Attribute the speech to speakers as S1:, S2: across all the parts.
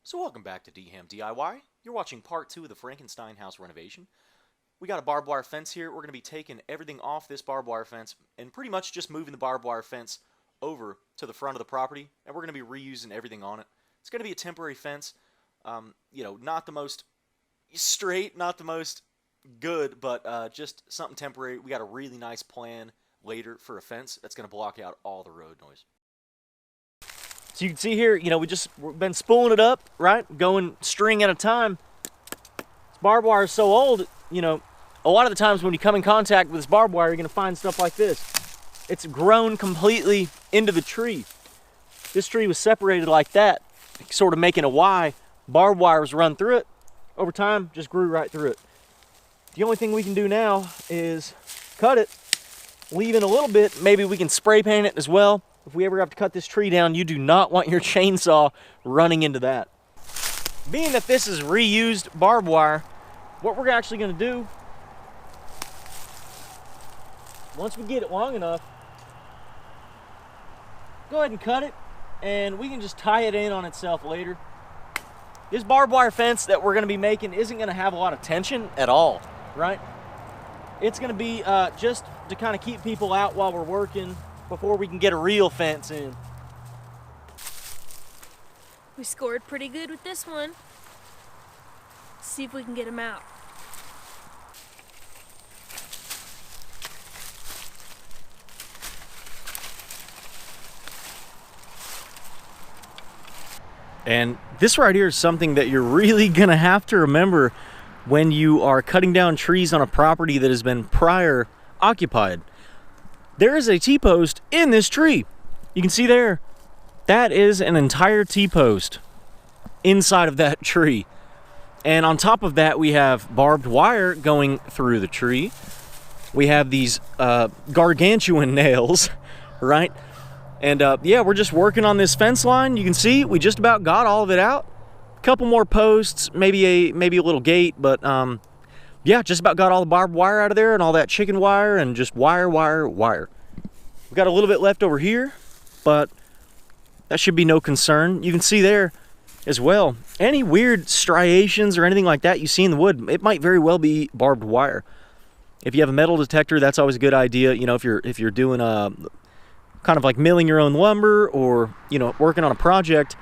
S1: So welcome back to DHAM DIY. You're watching part 2 of the Frankenstein house renovation. We got a barbed wire fence here. We're going to be taking everything off this barbed wire fence and pretty much just moving the barbed wire fence over to the front of the property, and we're going to be reusing everything on it. It's going to be a temporary fence. Not the most straight, not the most good, but just something temporary. We got a really nice plan later for a fence that's going to block out all the road noise. So you can see here, we've been spooling it up, right? Going string at a time. This barbed wire is so old, a lot of the times when you come in contact with this barbed wire, you're going to find stuff like this. It's grown completely into the tree. This tree was separated like that, sort of making a Y. Barbed wires run through it. Over time, just grew right through it. The only thing we can do now is cut it, leave it a little bit. Maybe we can spray paint it as well. If we ever have to cut this tree down, you do not want your chainsaw running into that. Being that this is reused barbed wire, what we're actually going to do, once we get it long enough, go ahead and cut it, and we can just tie it in on itself later. This barbed wire fence that we're going to be making isn't going to have a lot of tension at all, right? It's going to be just to kind of keep people out while we're working before we can get a real fence in.
S2: We scored pretty good with this one. Let's see if we can get him out.
S1: And this right here is something that you're really gonna have to remember when you are cutting down trees on a property that has been prior occupied. There is a T-post in this tree. You can see there, that is an entire T-post inside of that tree. And on top of that, we have barbed wire going through the tree. We have these gargantuan nails, right? And yeah, we're just working on this fence line. You can see we just about got all of it out. A couple more posts, maybe a little gate, but yeah, just about got all the barbed wire out of there and all that chicken wire and just wire. We've got a little bit left over here, but that should be no concern. You can see there as well, any weird striations or anything like that you see in the wood, it might very well be barbed wire. If you have a metal detector, that's always a good idea. If you're doing a kind of like milling your own lumber or, working on a project,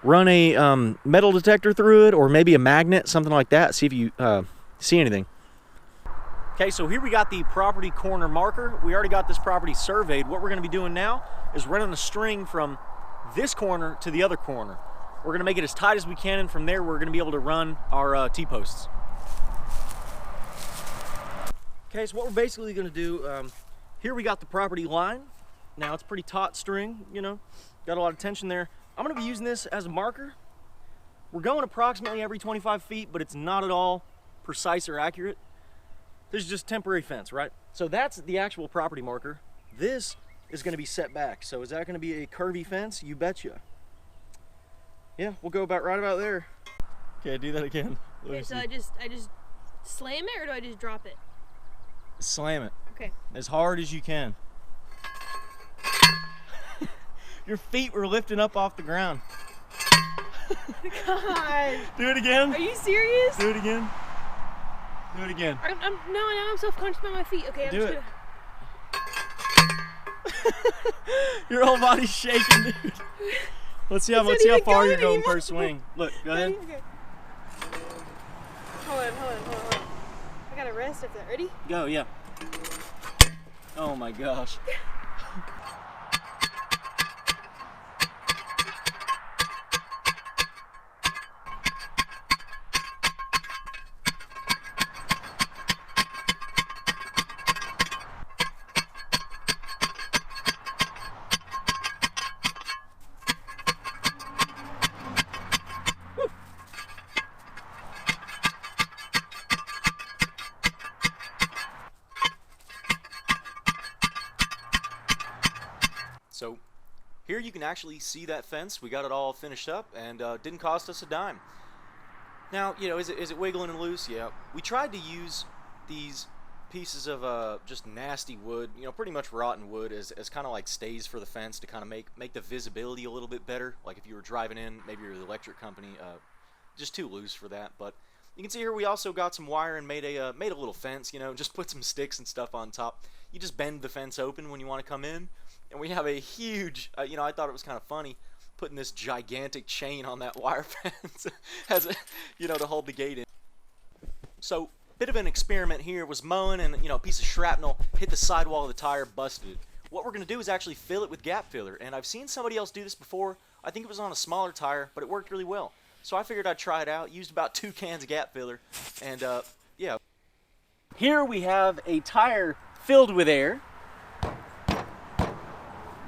S1: run a metal detector through it or maybe a magnet, something like that. See if you see anything. Okay, so here we got the property corner marker. We already got this property surveyed. What we're going to be doing now is running a string from this corner to the other corner. We're going to make it as tight as we can, and from there we're going to be able to run our T-posts. Okay, so what we're basically going to do, here we got the property line. Now it's pretty taut string, got a lot of tension there. I'm going to be using this as a marker. We're going approximately every 25 feet, but it's not at all precise or accurate. This is just temporary fence, right? So that's the actual property marker. This is going to be set back. So is that going to be a curvy fence? You betcha. Yeah, we'll go right about there. Okay, do that again.
S2: Okay, so I just slam it, or do I just drop it?
S1: Slam it.
S2: Okay.
S1: As hard as you can. Your feet were lifting up off the ground.
S2: God.
S1: Do it again.
S2: Are you serious?
S1: Do it again. Do it again.
S2: Now I'm self-conscious about my feet. Okay, I'm just
S1: gonna... Your whole body's shaking, dude. Let's see how far you're going per swing. Look, go ahead.
S2: Okay. Hold on. I gotta rest up there. Ready?
S1: Go, yeah. Oh my gosh. So here you can actually see that fence. We got it all finished up and didn't cost us a dime. Now, is it wiggling and loose? Yeah. We tried to use these pieces of just nasty wood, pretty much rotten wood, as kind of like stays for the fence to kind of make the visibility a little bit better. Like if you were driving in, maybe you're the electric company, just too loose for that. But you can see here we also got some wire and made a little fence. Just put some sticks and stuff on top. You just bend the fence open when you want to come in, and we have a huge. I thought it was kind of funny putting this gigantic chain on that wire fence as to hold the gate in. So, bit of an experiment here, was mowing, and a piece of shrapnel hit the sidewall of the tire, busted it. What we're going to do is actually fill it with gap filler, and I've seen somebody else do this before. I think it was on a smaller tire, but it worked really well. So I figured I'd try it out. Used about 2 cans of gap filler, and yeah. Here we have a tire filled with air,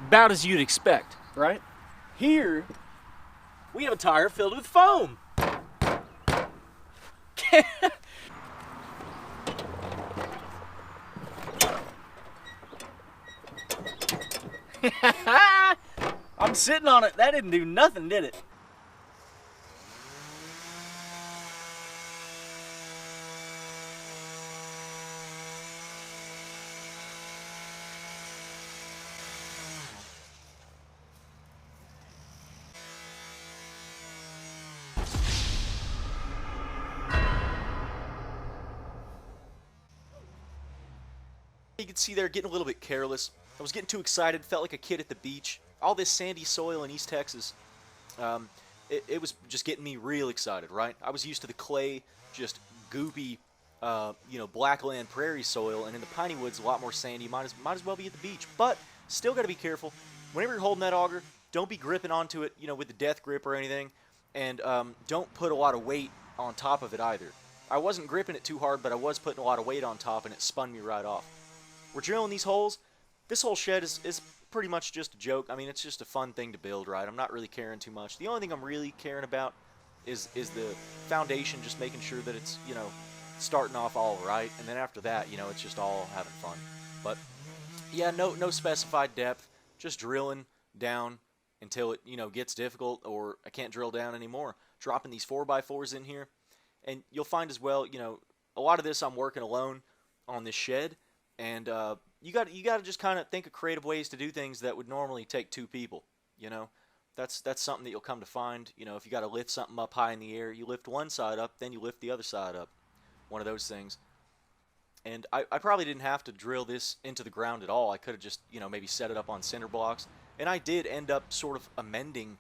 S1: about as you'd expect, right? Here we have a tire filled with foam. I'm sitting on it. That didn't do nothing, did it? You can see they're getting a little bit careless. I was getting too excited, felt like a kid at the beach. All this sandy soil in East Texas, it was just getting me real excited, right? I was used to the clay, just goopy, blackland prairie soil, and in the piney woods, a lot more sandy. Might as well be at the beach, but still got to be careful. Whenever you're holding that auger, don't be gripping onto it, with the death grip or anything, and don't put a lot of weight on top of it either. I wasn't gripping it too hard, but I was putting a lot of weight on top, and it spun me right off. We're drilling these holes. This whole shed is pretty much just a joke. I mean, it's just a fun thing to build, right? I'm not really caring too much. The only thing I'm really caring about is the foundation, just making sure that it's, starting off all right. And then after that, it's just all having fun. But, yeah, no specified depth. Just drilling down until it, gets difficult or I can't drill down anymore. Dropping these 4x4s in here. And you'll find as well, a lot of this I'm working alone on this shed. And you got to just kind of think of creative ways to do things that would normally take 2 people. That's something that you'll come to find. If you got to lift something up high in the air, you lift one side up, then you lift the other side up. One of those things. And I probably didn't have to drill this into the ground at all. I could have just maybe set it up on cinder blocks. And I did end up sort of amending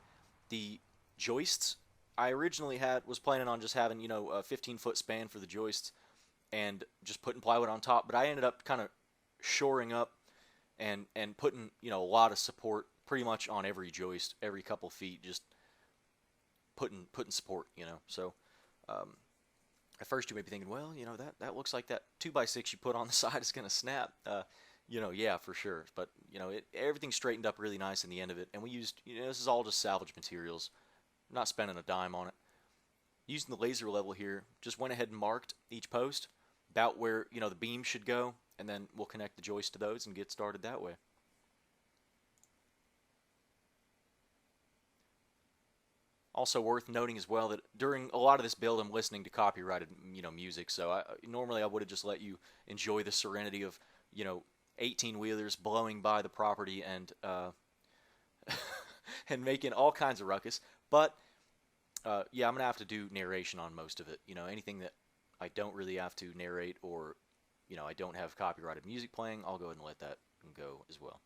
S1: the joists. I originally was planning on just having a 15-foot span for the joists, and just putting plywood on top, but I ended up kind of shoring up and putting a lot of support pretty much on every joist, every couple feet, just putting support, So at first you may be thinking, well, that looks like that 2x6 you put on the side is going to snap. Yeah, for sure. But everything straightened up really nice in the end of it, and we used this is all just salvage materials. I'm not spending a dime on it. Using the laser level here, just went ahead and marked each post about where the beam should go, and then we'll connect the joist to those and get started that way. Also worth noting as well that during a lot of this build I'm listening to copyrighted music, so normally I would have just let you enjoy the serenity of 18-wheelers blowing by the property and and making all kinds of ruckus, but yeah, I'm gonna have to do narration on most of it. Anything that I don't really have to narrate, or I don't have copyrighted music playing, I'll go ahead and let that go as well.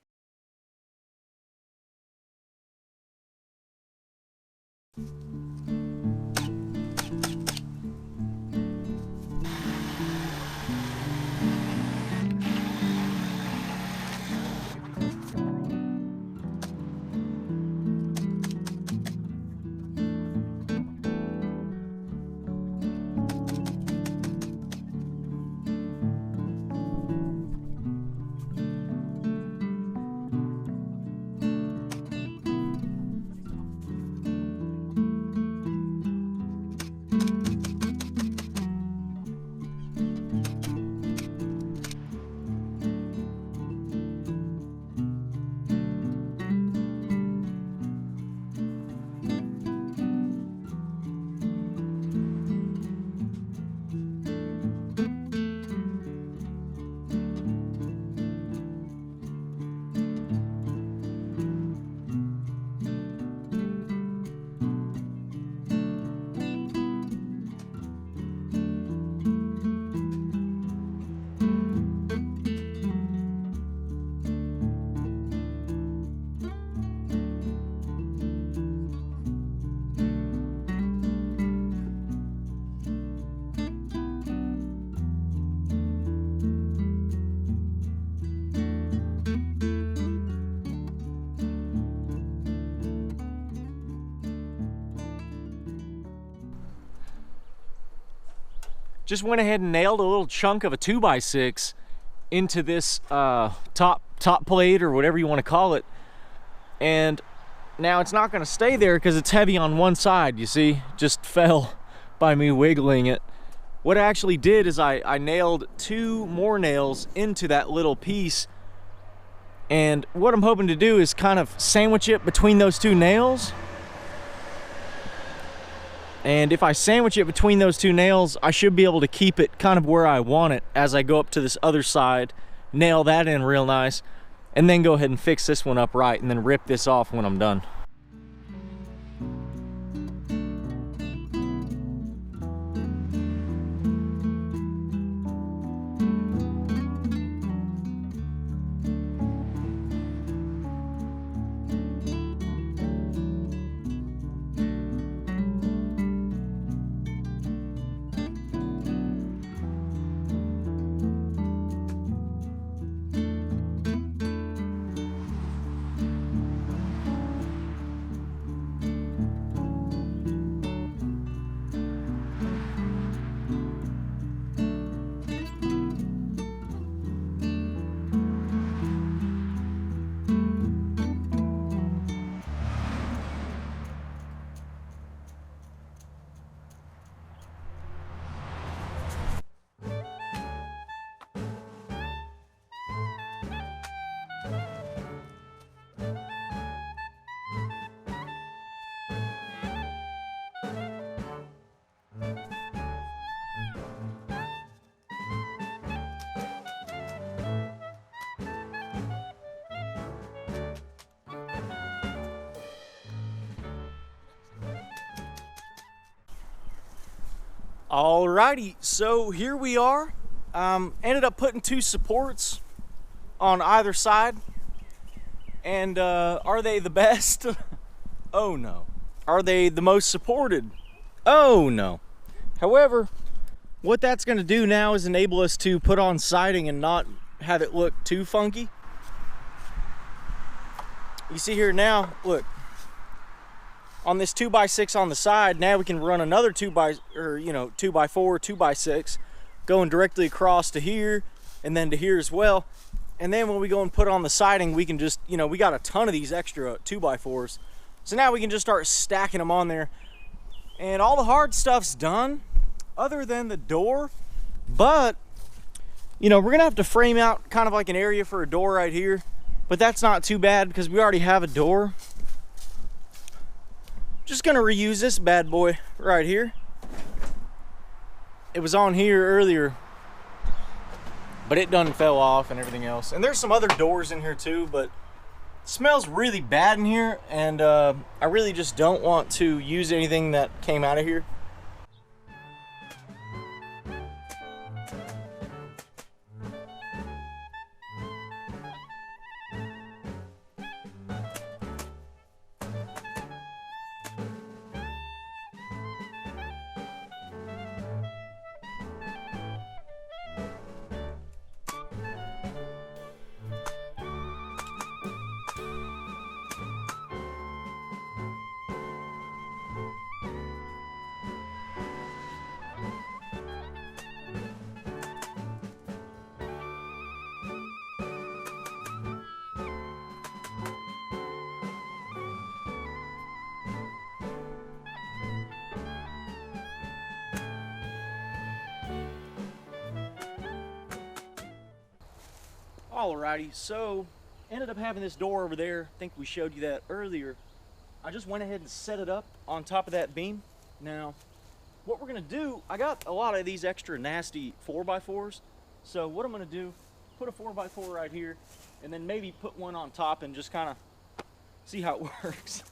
S1: just went ahead and nailed a little chunk of a 2x6 into this top plate or whatever you want to call it. And now it's not going to stay there because it's heavy on one side, you see, just fell by me wiggling it. What I actually did is I nailed 2 more nails into that little piece, and what I'm hoping to do is kind of sandwich it between those 2 nails. And if I sandwich it between those 2 nails, I should be able to keep it kind of where I want it as I go up to this other side, nail that in real nice, and then go ahead and fix this one up right and then rip this off when I'm done. Alrighty, so here we are. Ended up putting 2 supports on either side. And are they the best? Oh no. Are they the most supported? Oh no. However, what that's going to do now is enable us to put on siding and not have it look too funky. You see here now, look. On this 2x6 on the side, now we can run another 2x4, 2x6, going directly across to here and then to here as well. And then when we go and put on the siding, we can just, we got a ton of these extra 2x4s. So now we can just start stacking them on there. And all the hard stuff's done, other than the door. But, we're gonna have to frame out kind of like an area for a door right here. But that's not too bad because we already have a door. Just gonna reuse this bad boy right here. It was on here earlier, but it done fell off and everything else. And there's some other doors in here too, but it smells really bad in here, and I really just don't want to use anything that came out of here. Alrighty, so ended up having this door over there. I think we showed you that earlier. I just went ahead and set it up on top of that beam. Now, what we're gonna do, I got a lot of these extra nasty 4x4s. So what I'm gonna do, put a 4x4 right here, and then maybe put one on top and just kind of see how it works.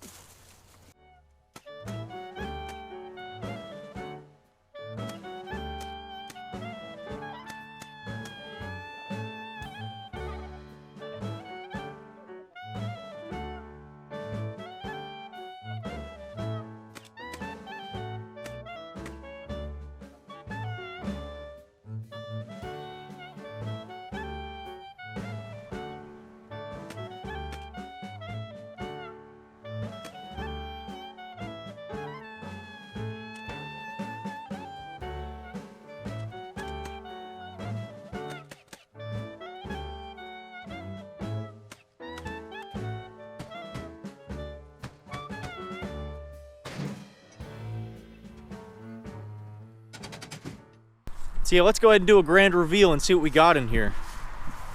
S1: So yeah, let's go ahead and do a grand reveal and see what we got in here.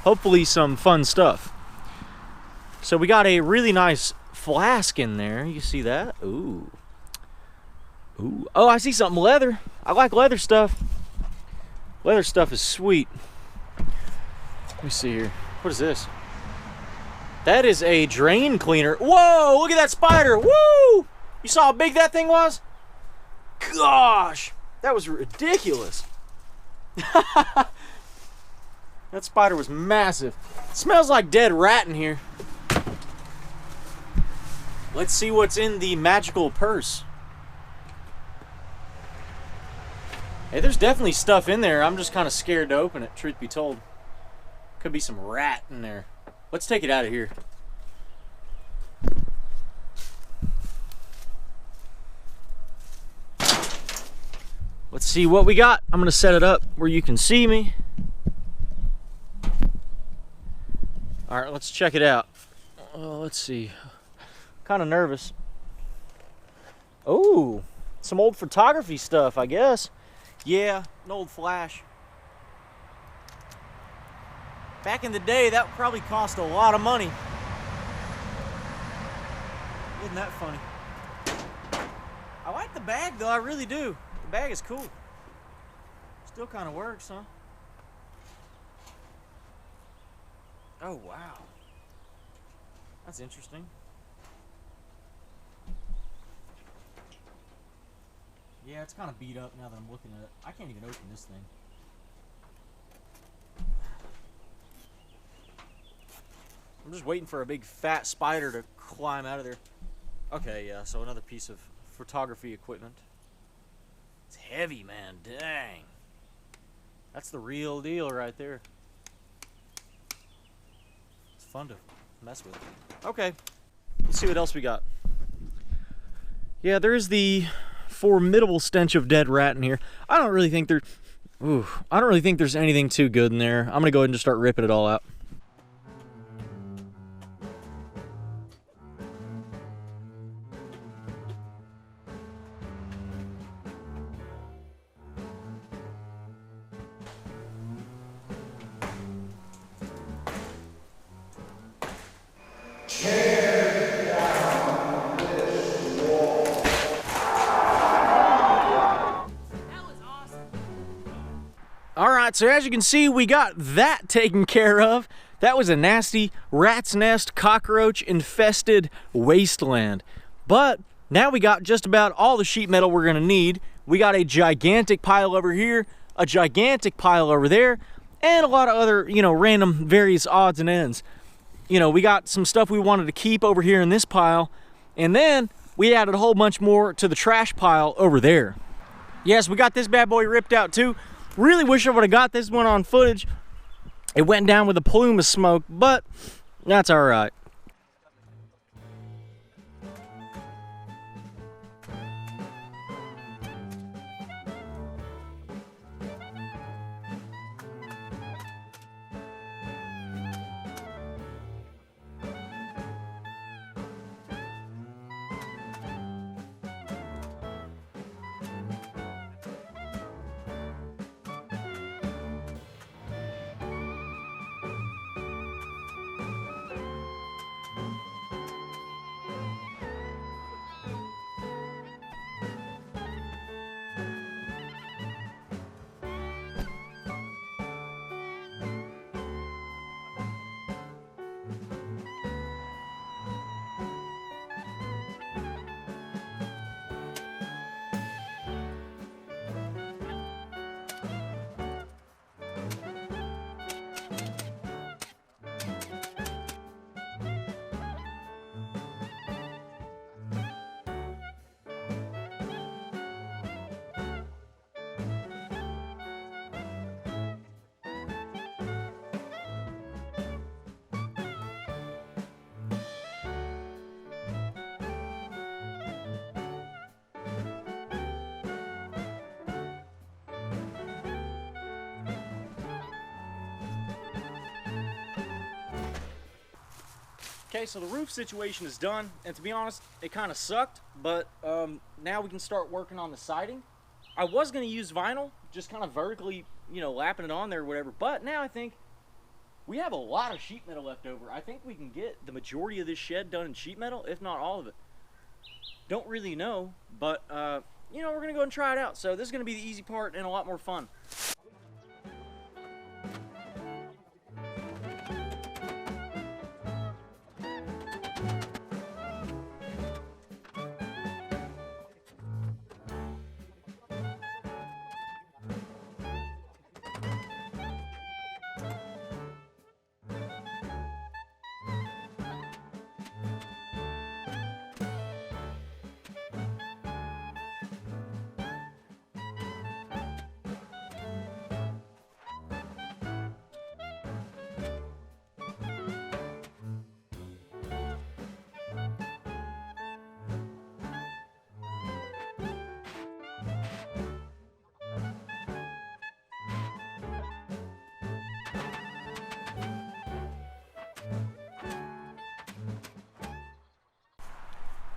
S1: Hopefully some fun stuff. So we got a really nice flask in there. You see that? Ooh. Ooh. Oh, I see something leather. I like leather stuff. Leather stuff is sweet. Let me see here. What is this? That is a drain cleaner. Whoa, look at that spider. Woo! You saw how big that thing was? Gosh, that was ridiculous. That spider was massive. It smells like dead rat in here. Let's see what's in the magical purse. Hey, there's definitely stuff in there. I'm just kind of scared to open it, truth be told. Could be some rat in there. Let's take it out of here. Let's see what we got. I'm gonna set it up where you can see me. All right, let's check it out. Let's see. Kind of nervous. Oh, some old photography stuff, I guess. Yeah, an old flash. Back in the day, that probably cost a lot of money. Isn't that funny? I like the bag, though. I really do. The bag is cool. Still kind of works, huh? Oh, wow. That's interesting. Yeah, it's kind of beat up now that I'm looking at it. I can't even open this thing. I'm just waiting for a big fat spider to climb out of there. Okay, yeah, so another piece of photography equipment. It's heavy, man. Dang. That's the real deal right there. It's fun to mess with. Okay, let's see what else we got. Yeah, there is the formidable stench of dead rat in here. I don't really think there's anything too good in there. I'm gonna go ahead and just start ripping it all out. Alright, so as you can see, we got that taken care of. That was a nasty rat's nest, cockroach infested wasteland. But now we got just about all the sheet metal we're gonna need. We got a gigantic pile over here, a gigantic pile over there, and a lot of other, random various odds and ends. We got some stuff we wanted to keep over here in this pile, and then we added a whole bunch more to the trash pile over there. Yes, we got this bad boy ripped out too. Really wish I would have got this one on footage. It went down with a plume of smoke, but that's all right. Okay, so the roof situation is done, and to be honest, it kind of sucked, but now we can start working on the siding. I was going to use vinyl, just kind of vertically, you know, lapping it on there or whatever, but now I think we have a lot of sheet metal left over. I think we can get the majority of this shed done in sheet metal, if not all of it. Don't really know, but, you know, we're going to go and try it out. So this is going to be the easy part and a lot more fun.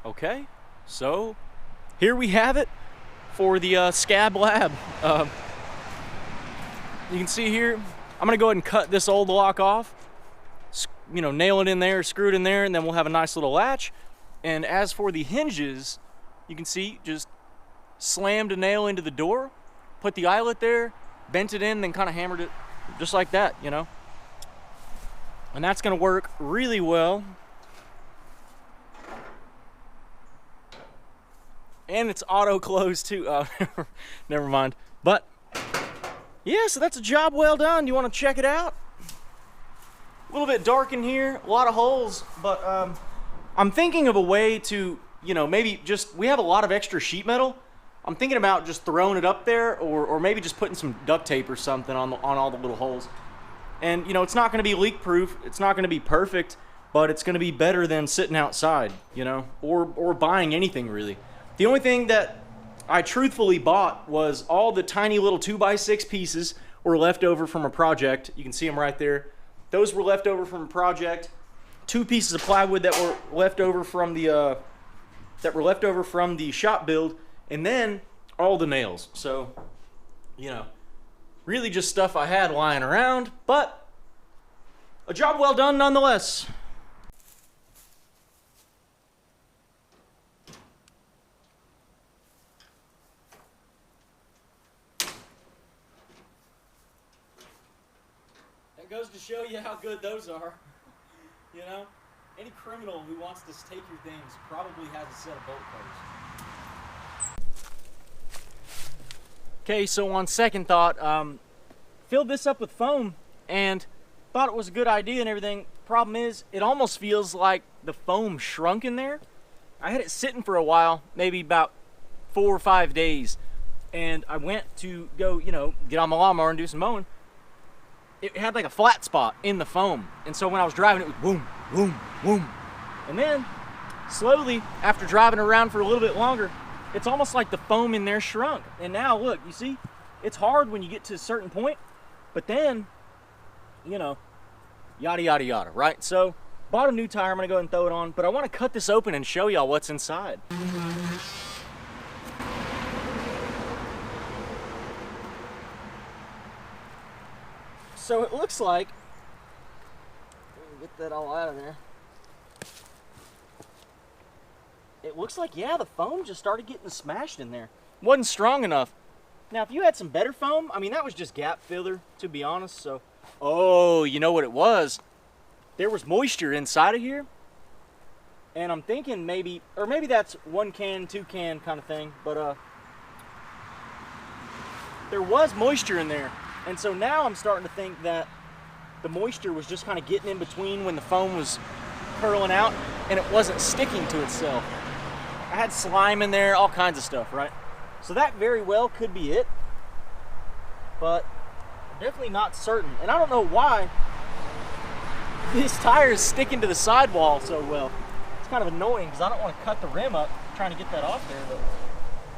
S1: Okay, so here we have it for the scab lab. You can see here, I'm gonna go ahead and cut this old lock off, you know, nail it in there, screw it in there, and then we'll have a nice little latch. And as for the hinges, you can see just slammed a nail into the door, put the eyelet there, bent it in, then kind of hammered it just like that, you know. And that's gonna work really well. And it's auto close too. Oh, never mind. But yeah, so that's a job well done. You want to check it out? A little bit dark in here, a lot of holes, but I'm thinking of a way to, you know, maybe just, we have a lot of extra sheet metal. I'm thinking about just throwing it up there, or maybe just putting some duct tape or something on all the little holes. And you know, it's not going to be leak proof. It's not going to be perfect, but it's going to be better than sitting outside, you know, or buying anything really. The only thing that I truthfully bought was all the tiny little 2x6 pieces were left over from a project. You can see them right there. Those were left over from a project. 2 pieces of plywood that were left over from the shop build, and then all the nails. So, you know, really just stuff I had lying around, but a job well done nonetheless. Goes to show you how good those are. You know, any criminal who wants to take your things probably has a set of bolt cutters. Okay, so on second thought, filled this up with foam and thought it was a good idea and everything. Problem is, it almost feels like the foam shrunk in there. I had it sitting for a while, maybe about 4 or 5 days, and I went to go, you know, get on my lawnmower and do some mowing. It had like a flat spot in the foam, and so when I was driving, it was boom, boom, boom. And then slowly, after driving around for a little bit longer, it's almost like the foam in there shrunk. And now look, you see, it's hard when you get to a certain point, but then, you know, yada yada yada, right? So bought a new tire. I'm gonna go ahead and throw it on, but I want to cut this open and show y'all what's inside. So it looks like, get that all out of there. It looks like, yeah, the foam just started getting smashed in there. Wasn't strong enough. Now, if you had some better foam, I mean, that was just gap filler, to be honest. So, oh, you know what it was? There was moisture inside of here. And I'm thinking maybe, or maybe that's 1 can, 2 can kind of thing. But there was moisture in there. And so now I'm starting to think that the moisture was just kind of getting in between when the foam was curling out and it wasn't sticking to itself. I had slime in there, all kinds of stuff, right? So that very well could be it, but I'm definitely not certain. And I don't know why this tire is sticking to the sidewall so well. It's kind of annoying because I don't want to cut the rim up trying to get that off there, but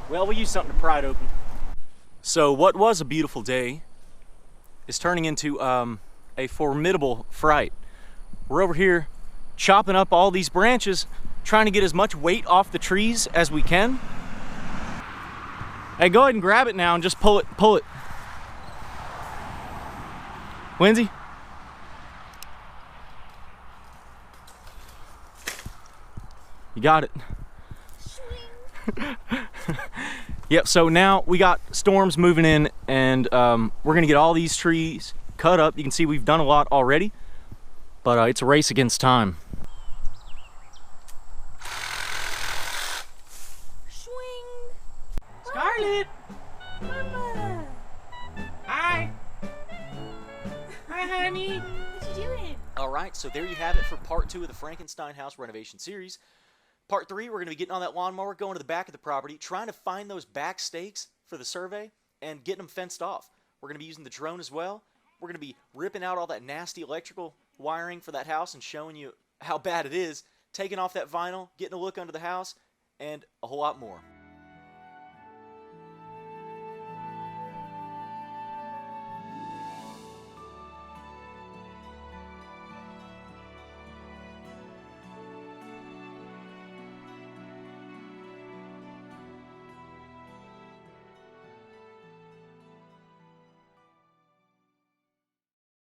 S1: well, we'll use something to pry it open. So what was a beautiful day is turning into a formidable fright. We're over here chopping up all these branches, trying to get as much weight off the trees as we can. Hey, go ahead and grab it now and just pull it. Pull it. Lindsay? You got it. Yep, so now we got storms moving in, and we're gonna get all these trees cut up. You can see we've done a lot already, but it's a race against time.
S2: Swing.
S1: Scarlett!
S2: Mama.
S1: Hi! Hi, honey!
S2: What you doing?
S1: Alright, so there you have it for part 2 of the Frankenstein house renovation series. Part 3, we're going to be getting on that lawnmower, going to the back of the property, trying to find those back stakes for the survey, and getting them fenced off. We're going to be using the drone as well. We're going to be ripping out all that nasty electrical wiring for that house and showing you how bad it is, taking off that vinyl, getting a look under the house, and a whole lot more.